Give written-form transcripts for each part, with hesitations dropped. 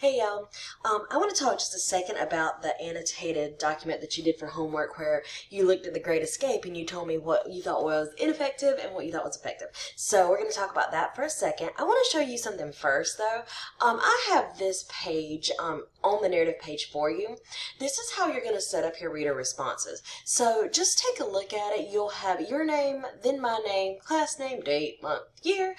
Hey y'all, I want to talk just a second about the annotated document that you did for homework where you looked at the Great Escape and you told me what you thought was ineffective and what you thought was effective. So we're going to talk about that for a second. I want to show you something first though. I have this page on the narrative page for you. This is how you're going to set up your reader responses. So just take a look at it. You'll have your name, then my name, class name, date, month, year,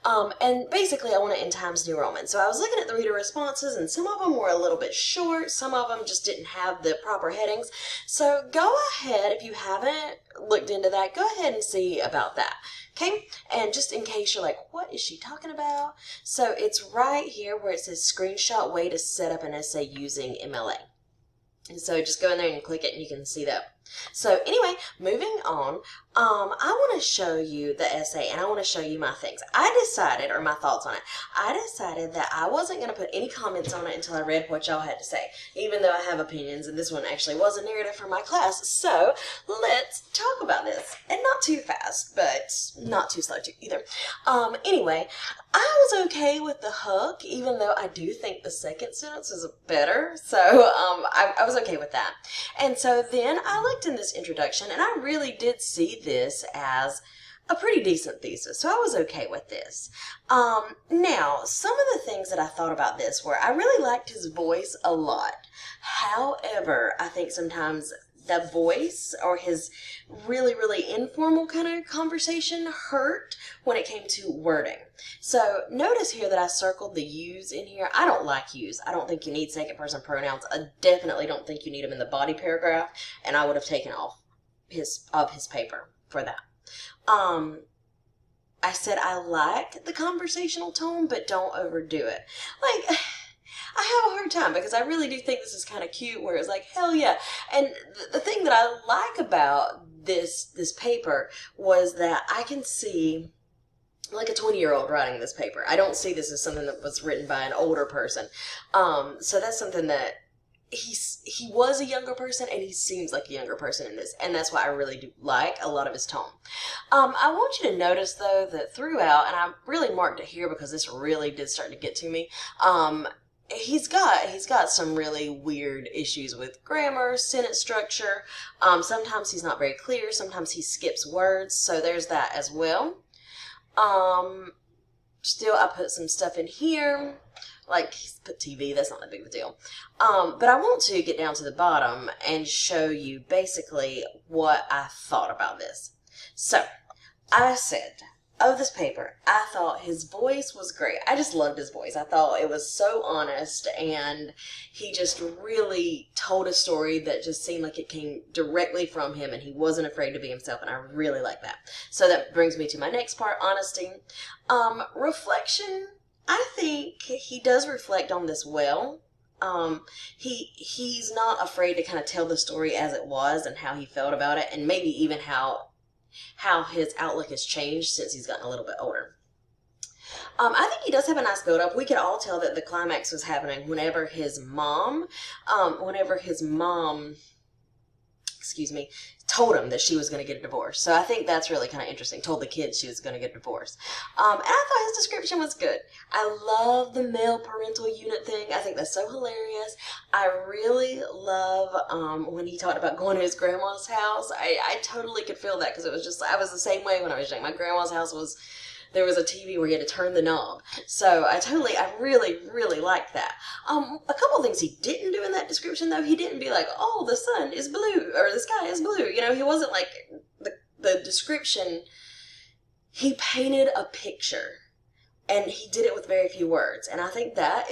and basically I want it in Times New Roman. So I was looking at the reader responses and some of them were a little bit short, some of them just didn't have the proper headings. So go ahead, if you haven't looked into that, go ahead and see about that. Okay, and just in case you're like, what is she talking about? So it's right here where it says screenshot way to set up an essay using MLA. And so just go in there and click it and you can see that. So anyway, moving on, I want to show you the essay and I want to show you my things. I decided, or my thoughts on it, I decided that I wasn't going to put any comments on it until I read what y'all had to say, even though I have opinions, and this one actually was a narrative for my class. So let's talk about this, and not too fast, but not too slow too either. Anyway, I was okay with the hook, even though I do think the second sentence is better, so I was okay with that. And so then I looked in this introduction, and I really did see this as a pretty decent thesis, so I was okay with this. Now, some of the things that I thought about this were, I really liked his voice a lot. However, I think sometimes the voice or his really informal kind of conversation hurt when it came to wording. So notice here that I circled the yous in here. I don't like yous. I don't think you need second person pronouns. I definitely don't think you need them in the body paragraph, and I would have taken off his paper for that. I said I like the conversational tone, but don't overdo it. Like, I have a hard time because I really do think this is kind of cute where it's like, hell yeah. And the thing that I like about this paper was that I can see like a 20-year-old writing this paper. I don't see this as something that was written by an older person. So that's something that he was a younger person and he seems like a younger person in this, and that's why I really do like a lot of his tone. I want you to notice though that throughout, and I really marked it here because this really did start to get to me, he's got some really weird issues with grammar, sentence structure. Sometimes he's not very clear, sometimes he skips words, so there's that as well. Still I put some stuff in here, like he's put TV, that's not that big of a deal. But I want to get down to the bottom and show you basically what I thought about this. So, I said, of this paper, I thought his voice was great. I just loved his voice. I thought it was so honest, and he just really told a story that just seemed like it came directly from him, and he wasn't afraid to be himself, and I really like that. So that brings me to my next part, honesty. Reflection, I think he does reflect on this well. He's not afraid to kind of tell the story as it was and how he felt about it, and maybe even how his outlook has changed since he's gotten a little bit older. I think he does have a nice build-up. We could all tell that the climax was happening whenever his mom, told him that she was going to get a divorce. So I think that's really kind of interesting. Told the kids she was going to get a divorce. And I thought his description was good. I love the male parental unit thing. I think that's so hilarious. I really love when he talked about going to his grandma's house. I totally could feel that because it was just, I was the same way when I was young. My grandma's house there was a TV where you had to turn the knob. So I really liked that. A couple things he didn't do in that description though. He didn't be like, oh, the sun is blue, or the sky is blue. You know, he wasn't like, the description, he painted a picture. And he did it with very few words. And I think that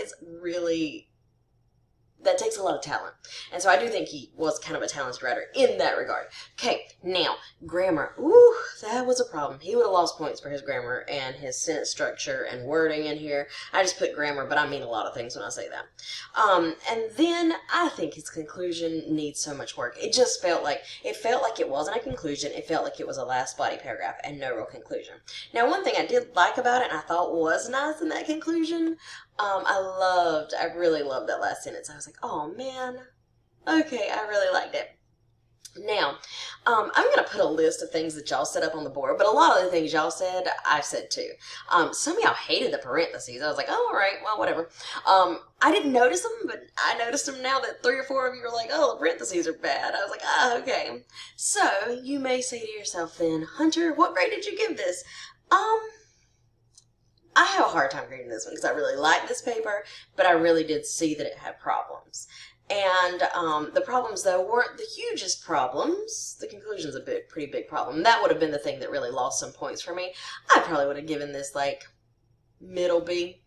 takes a lot of talent. And so I do think he was kind of a talented writer in that regard. Okay, now, grammar. Ooh, that was a problem. He would have lost points for his grammar and his sentence structure and wording in here. I just put grammar, but I mean a lot of things when I say that. And then I think his conclusion needs so much work. It felt like it wasn't a conclusion. It felt like it was a last body paragraph and no real conclusion. Now, one thing I did like about it and I thought was nice in that conclusion, I really loved that last sentence. I was like, oh man, okay, I really liked it. Now, I'm going to put a list of things that y'all set up on the board, but a lot of the things y'all said, I said too. Some of y'all hated the parentheses. I was like, oh, all right, well, whatever. I didn't notice them, but I noticed them now that 3 or 4 of you were like, oh, the parentheses are bad. I was like, oh, okay. So, you may say to yourself then, Hunter, what grade did you give this? I have a hard time grading this one because I really like this paper, but I really did see that it had problems. And the problems, though, weren't the hugest problems. The conclusion's a pretty big problem. That would have been the thing that really lost some points for me. I probably would have given this, like, middle B.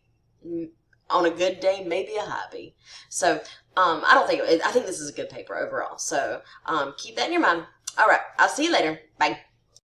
On a good day, maybe a high B. So, I think this is a good paper overall. So, keep that in your mind. All right, I'll see you later. Bye.